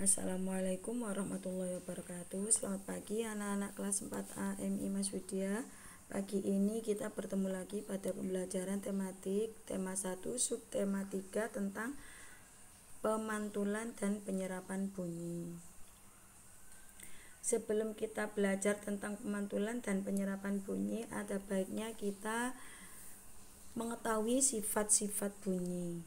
Assalamualaikum warahmatullahi wabarakatuh. Selamat pagi anak-anak kelas 4A MI Mas Widya. Pagi ini kita bertemu lagi pada pembelajaran tematik tema 1 subtema 3 tentang pemantulan dan penyerapan bunyi. Sebelum kita belajar tentang pemantulan dan penyerapan bunyi, ada baiknya kita mengetahui sifat-sifat bunyi.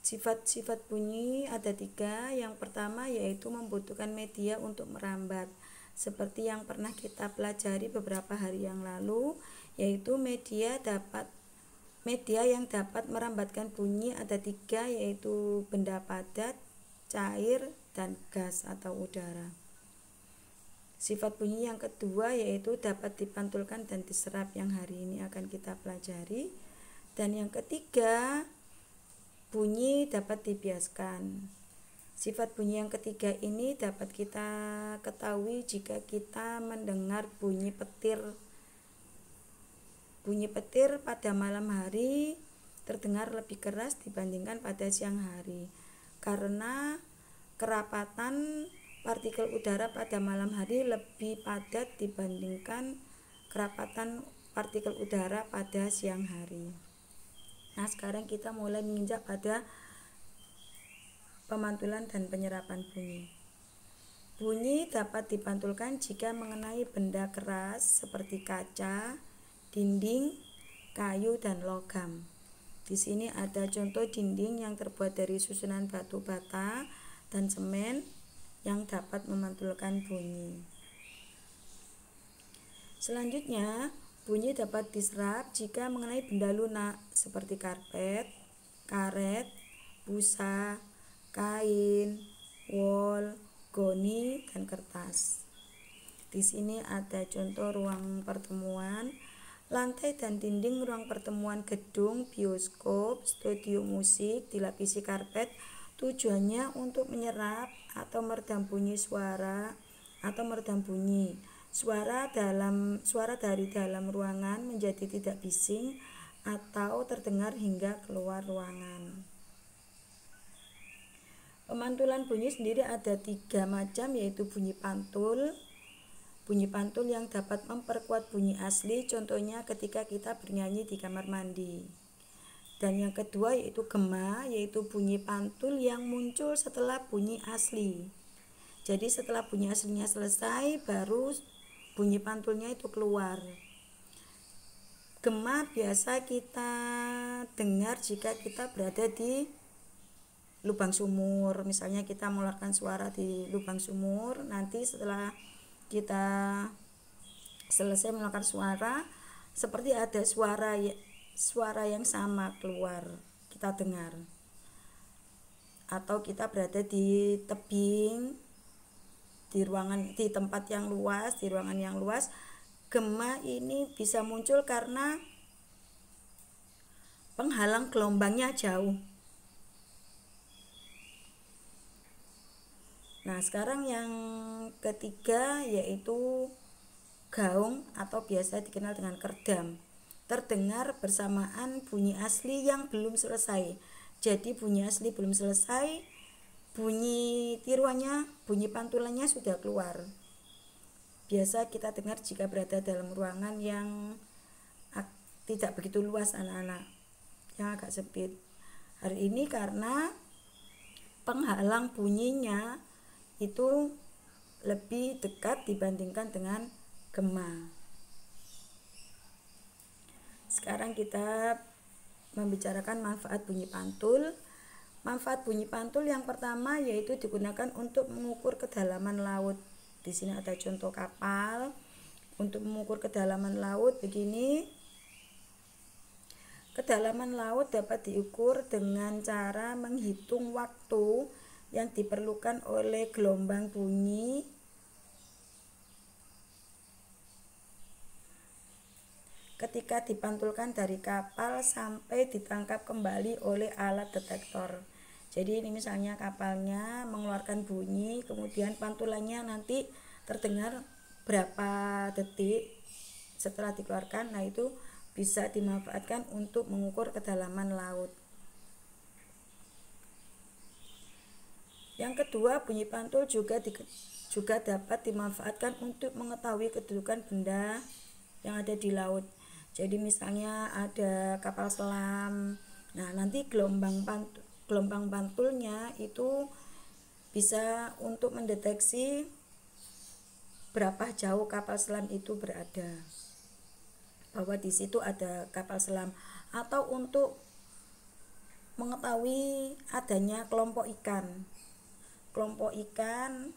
Sifat-sifat bunyi ada 3. Yang pertama yaitu membutuhkan media untuk merambat, seperti yang pernah kita pelajari beberapa hari yang lalu, yaitu media yang dapat merambatkan bunyi ada 3, yaitu benda padat, cair, dan gas atau udara. Sifat bunyi yang kedua yaitu dapat dipantulkan dan diserap, yang hari ini akan kita pelajari. Dan yang ketiga, bunyi dapat dibiaskan. Sifat bunyi yang ketiga ini dapat kita ketahui jika kita mendengar bunyi petir. Bunyi petir pada malam hari terdengar lebih keras dibandingkan pada siang hari, karena kerapatan partikel udara pada malam hari lebih padat dibandingkan kerapatan partikel udara pada siang hari. Nah, sekarang kita mulai menginjak pada pemantulan dan penyerapan bunyi. Bunyi dapat dipantulkan jika mengenai benda keras seperti kaca, dinding, kayu, dan logam. Di sini ada contoh dinding yang terbuat dari susunan batu bata dan semen yang dapat memantulkan bunyi. Selanjutnya, bunyi dapat diserap jika mengenai benda lunak seperti karpet, karet, busa, kain, wol, goni, dan kertas. Di sini ada contoh ruang pertemuan, lantai dan dinding ruang pertemuan gedung, bioskop, studio musik dilapisi karpet. Tujuannya untuk menyerap atau meredam bunyi suara atau meredam bunyi. Suara dari dalam ruangan menjadi tidak bising atau terdengar hingga keluar ruangan. Pemantulan bunyi sendiri ada 3 macam, yaitu bunyi pantul. Bunyi pantul yang dapat memperkuat bunyi asli, contohnya ketika kita bernyanyi di kamar mandi. Dan yang kedua yaitu gema, yaitu bunyi pantul yang muncul setelah bunyi asli. Jadi setelah bunyi aslinya selesai, baru bunyi pantulnya itu keluar. Gema biasa kita dengar jika kita berada di lubang sumur. Misalnya kita mengeluarkan suara di lubang sumur, nanti setelah kita selesai mengeluarkan suara, seperti ada suara yang sama keluar, kita dengar. Atau kita berada di tebing, di tempat yang luas, di ruangan yang luas, gema ini bisa muncul karena penghalang gelombangnya jauh. Nah, sekarang yang ketiga yaitu gaung atau biasa dikenal dengan kerdam. Terdengar bersamaan bunyi asli yang belum selesai. Jadi bunyi asli belum selesai, bunyi tiruannya, bunyi pantulannya sudah keluar. Biasa kita dengar jika berada dalam ruangan yang tidak begitu luas anak-anak, yang agak sempit. Hari ini karena penghalang bunyinya itu lebih dekat dibandingkan dengan gema. Sekarang kita membicarakan manfaat bunyi pantul. Manfaat bunyi pantul yang pertama yaitu digunakan untuk mengukur kedalaman laut. Di sini ada contoh kapal. Untuk mengukur kedalaman laut begini. Kedalaman laut dapat diukur dengan cara menghitung waktu yang diperlukan oleh gelombang bunyi ketika dipantulkan dari kapal sampai ditangkap kembali oleh alat detektor. Jadi ini misalnya kapalnya mengeluarkan bunyi, kemudian pantulannya nanti terdengar berapa detik setelah dikeluarkan. Nah, itu bisa dimanfaatkan untuk mengukur kedalaman laut. Yang kedua, bunyi pantul juga dapat dimanfaatkan untuk mengetahui kedudukan benda yang ada di laut. Jadi misalnya ada kapal selam. Nah, nanti gelombang pantulnya itu bisa untuk mendeteksi berapa jauh kapal selam itu berada, bahwa di situ ada kapal selam, atau untuk mengetahui adanya kelompok ikan. Kelompok ikan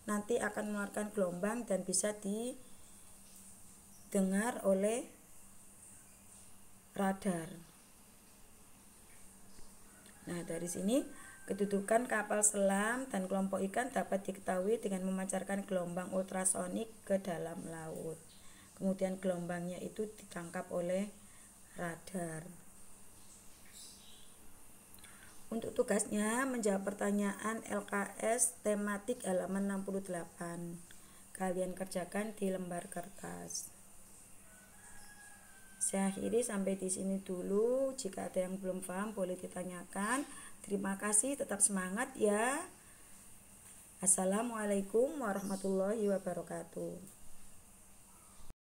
nanti akan mengeluarkan gelombang dan bisa didengar oleh radar. Nah, dari sini kedudukan kapal selam dan kelompok ikan dapat diketahui dengan memancarkan gelombang ultrasonik ke dalam laut. Kemudian gelombangnya itu ditangkap oleh radar. Untuk tugasnya menjawab pertanyaan LKS tematik halaman 68. Kalian kerjakan di lembar kertas. Saya akhiri sampai di sini dulu. Jika ada yang belum paham boleh ditanyakan. Terima kasih, tetap semangat ya. Assalamualaikum warahmatullahi wabarakatuh.